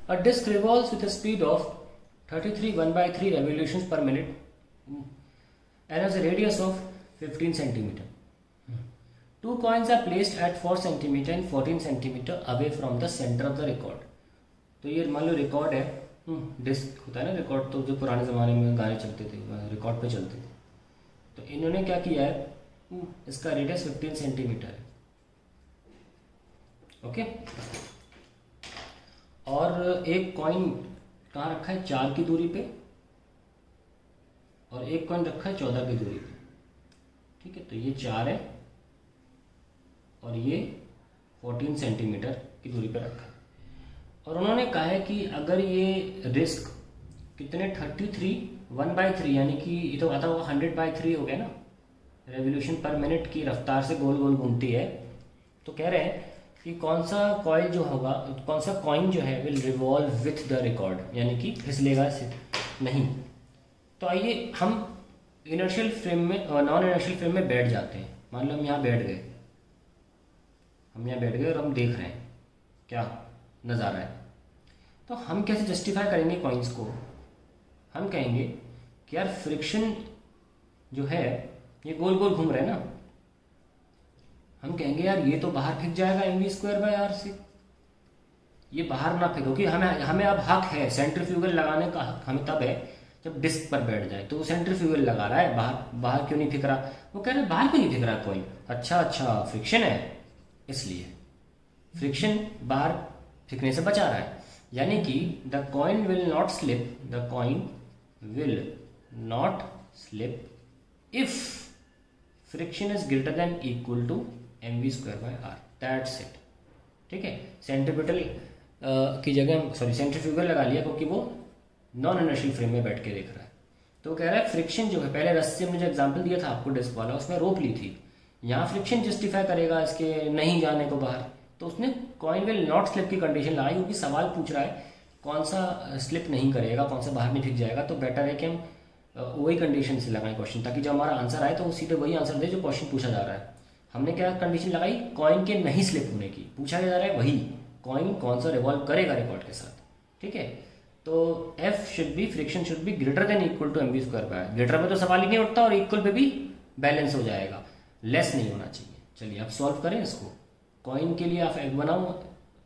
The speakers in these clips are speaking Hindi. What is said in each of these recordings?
A disk revolves with a speed of 33 1/3 revolutions per minute and has a radius of 15 centimeter. Two coins are placed at 4 centimeter and 14 centimeter away from the center of the record. तो ये मान लो रिकॉर्ड है, डिस्क होता है ना रिकॉर्ड, तो जो पुराने ज़माने में गाने चलते थे रिकॉर्ड पे चलते थे। तो इन्होंने क्या किया है, इसका रेडियस 15 सेंटीमीटर है। ओके, और एक कॉइन कहाँ रखा है, 4 की दूरी पे, और एक कॉइन रखा है 14 की दूरी पे। ठीक है, तो ये 4 है और ये 14 सेंटीमीटर की दूरी पे रखा है। और उन्होंने कहा है कि अगर ये डिस्क कितने 33 1/3 यानी कि ये तो आता होगा 100/3 हो गया ना, रेवोल्यूशन पर मिनट की रफ्तार से गोल गोल घूमती है। तो कह रहे हैं कि कौन सा कॉइल जो होगा, कौन सा कॉइन जो है will revolve with the record, यानी कि फिसलेगा नहीं। तो आइए हम इनर्शियल फ्रेम में, नॉन इनर्शियल फ्रेम में बैठ जाते हैं। मान लो हम यहाँ बैठ गए, और हम देख रहे हैं क्या नज़ारा है। तो हम कैसे जस्टिफाई करेंगे कॉइन्स को? हम कहेंगे कि यार फ्रिक्शन जो है ये गोल गोल घूम रहा है ना, हम कहेंगे यार ये तो बाहर फेंक जाएगा mv²/r से, ये बाहर ना फेंको, क्योंकि हमें अब हक है सेंट्रीफ्यूगल लगाने का हक हमें तब है जब डिस्क पर बैठ जाए। तो वो सेंट्रीफ्यूगल लगा रहा है, बाहर क्यों नहीं फेंक रहा? वो कह रहे हैं बाहर क्यों नहीं फेंक रहा कॉइन? अच्छा फ्रिक्शन है, इसलिए फ्रिक्शन बाहर फेंकने से बचा रहा है। यानी कि the coin will not slip if friction is greater than equal to mv²/r। That's it. ठीक है, सेंट्रीपिटल की जगह सेंट्रीफ्यूगल लगा लिया, क्योंकि वो नॉन इनर्शियल फ्रेम में बैठ के देख रहा है। तो कह रहा है फ्रिक्शन जो है, पहले रस्सी हमने जो एग्जांपल दिया था आपको डिस्क वाला, उसमें रोप ली थी, यहाँ फ्रिक्शन जस्टिफाई करेगा इसके नहीं जाने को बाहर। तो उसने कॉइन विल नॉट स्लिप की कंडीशन लगाई, क्योंकि सवाल पूछ रहा है कौन सा स्लिप नहीं करेगा, कौन सा बाहर नहीं फेंक जाएगा। तो बेटर है कि हम वही कंडीशन से लगाएं क्वेश्चन, ताकि जब हमारा आंसर आए तो वो सीधे वही आंसर दे जो क्वेश्चन पूछा जा रहा है। हमने क्या कंडीशन लगाई? कॉइन के नहीं स्लिप होने की। पूछा जा रहा है वही कॉइन कौन सा रिवॉल्व करेगा रिकॉर्ड के साथ। ठीक है, तो friction should be greater than equal to mv²/r। Greater पे तो सवाल ही नहीं उठता, और इक्वल पे भी बैलेंस हो जाएगा, लेस नहीं होना चाहिए। चलिए अब सॉल्व करें इसको। कॉइन के लिए आप f बनाओ,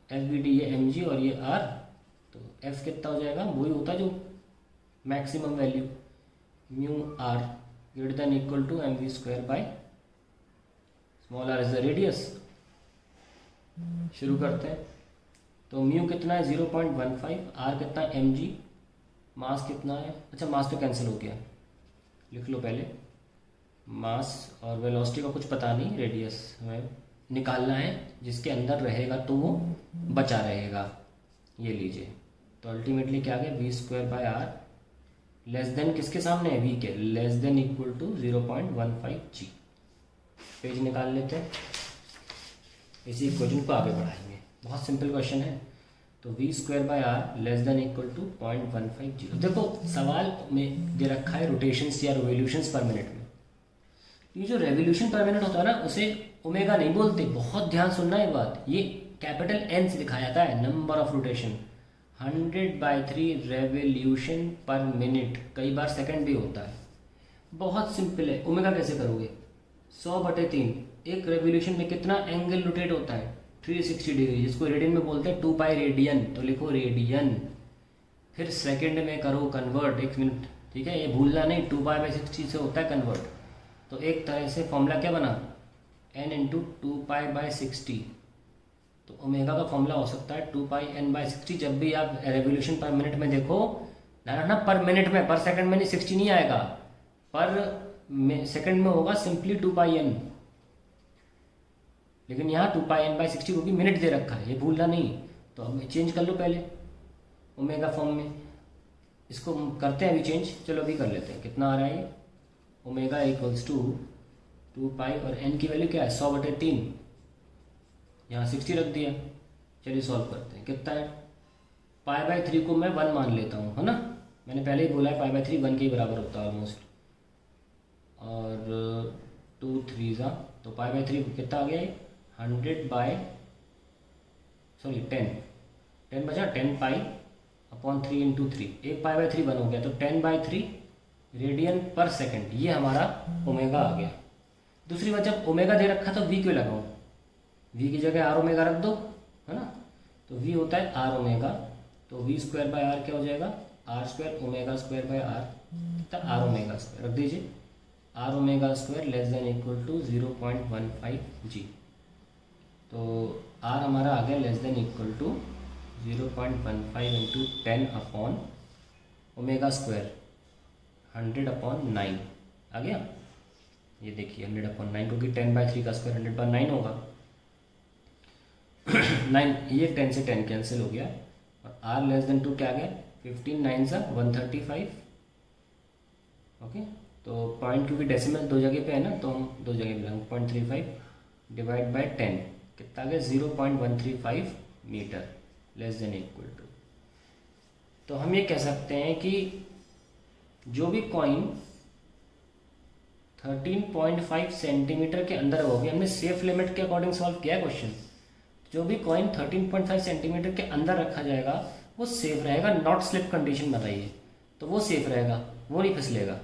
FVD ये mg और ये r, तो f कितना हो जाएगा? वही होता है जो maximum value μr greater than equal to mv²/r is the radius. शुरू करते हैं। तो म्यू कितना है? 0.15, r कितना है? mg। मास कितना है? अच्छा मास तो कैंसिल हो गया, लिख लो पहले। मास और वेलोसिटी का कुछ पता नहीं, रेडियस हमें निकालना है, जिसके अंदर रहेगा तो वो बचा रहेगा। ये लीजिए, तो अल्टीमेटली क्या आ गया? v²/r लेस देन किसके सामने है? v के, less than equal to 0.15g। Page निकाल लेते हैं, इसी इक्वेशन को आगे बढ़ाएंगे। बहुत सिंपल क्वेश्चन है। तो v²/r less than equal to 0.15g। देखो सवाल में दे रखा है रोटेशंस या रिवोल्यूशंस पर मिनट में। ये जो रेवोल्यूशन पर मिनट होता है ना, उसे ओमेगा नहीं बोलते। बहुत ध्यान सुनना है बात, ये कैपिटल N से लिखा जाता है, नंबर ऑफ रोटेशन। 100/3 रेवोल्यूशन पर मिनट, कई बार सेकंड भी होता है। बहुत सिंपल है। ओमेगा कैसे करोगे? 100/3। एक रेवोल्यूशन में कितना एंगल रोटेट होता है? 360 डिग्री, जिसको रेडियन में बोलते हैं 2π रेडियन। तो लिखो रेडियन, फिर सेकंड में करो कन्वर्ट, 1 मिनट। ठीक है, ये भूलना नहीं, 2π/60 से होता है कन्वर्ट। तो एक तरह से फॉर्मूला क्या बना? n × 2π/60। तो ओमेगा का फॉर्मूला हो सकता है 2πn/60। जब भी आप रेवोल्यूशन पर मिनट में देखो, ना पर मिनट में, पर सेकंड में नहीं, 60 नहीं आएगा, पर सेकंड में होगा सिंपली 2πn। लेकिन यहाँ 2πn/60 क्योंकि मिनट दे रखा है, ये भूलना नहीं। तो अब चेंज कर लो पहले ओमेगा फॉर्म में, इसको करते हैं अभी चेंज। चलो अभी कर लेते हैं। कितना आ रहा है ये? ओमेगा इक्वल्स टू 2π, और n की वैल्यू क्या है? 100/3। यहाँ 60 रख दिया। चलिए सॉल्व करते हैं। कितना है? π/3 को मैं 1 मान लेता हूँ, है ना। मैंने पहले ही बोला है π/3 1 के बराबर होता है ऑलमोस्ट। और 2 3 तो π/3 कितना आ गया? 10 10 बचा 10π अपॉन 3 इंटू 3, 1 पाई/3 1 हो गया, तो 10/3 रेडियन पर सेकेंड, ये हमारा ओमेगा आ गया। दूसरी बात, जब ओमेगा दे रखा तो वी क्यों लगाऊं, वी की जगह आर ओमेगा रख दो, है ना। तो वी होता है आर ओमेगा, तो वी स्क्वायर बाय आर क्या हो जाएगा, R square omega square by R, R omega square रख दीजिए, R omega square less than equal to 0.15 g. तो आर हमारा आ गया less than equal to 0.15 into 10 upon omega square 100/9 आ गया। ये देखिए 100/9, क्योंकि 10/3 का स्क्वायर 100/9 होगा। 9, ये 10 से 10 कैंसिल हो गया, और आर लेस देन 2 क्या आ गया, 15 9 सा 135। ओके, तो पॉइंट क्योंकि डेसिमल दो जगह पे है ना, तो हम दो जगह मिलाएंगे, 0.35 डिवाइड बाई 10 कितना आ गया, 0.135 metre less than equal to. तो हम ये कह सकते हैं कि जो भी कॉइन 13.5 सेंटीमीटर के अंदर होगी, हमने सेफ लिमिट के अकॉर्डिंग सॉल्व किया है क्वेश्चन, जो भी कॉइन 13.5 सेंटीमीटर के अंदर रखा जाएगा वो सेफ रहेगा, नॉट स्लिप कंडीशन बताइए, तो वो सेफ रहेगा, वो नहीं फिसलेगा।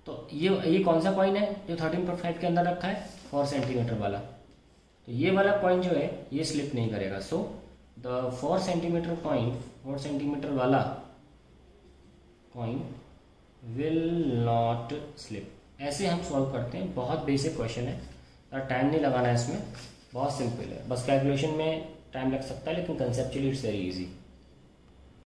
तो ये कौन सा कॉइन है जो 13.5 के अंदर रखा है, 4 सेंटीमीटर वाला, तो ये वाला कॉइन जो है ये स्लिप नहीं करेगा। So the 4 centimetre coin, 4 centimetre वाला कॉइन विल नॉट स्लिप। ऐसे हम सॉल्व करते हैं, बहुत बेसिक क्वेश्चन है, टाइम नहीं लगाना है इसमें, बहुत सिंपल है, बस कैलकुलेशन में टाइम लग सकता है लेकिन कंसेप्चुअली इट्स वेरी इजी।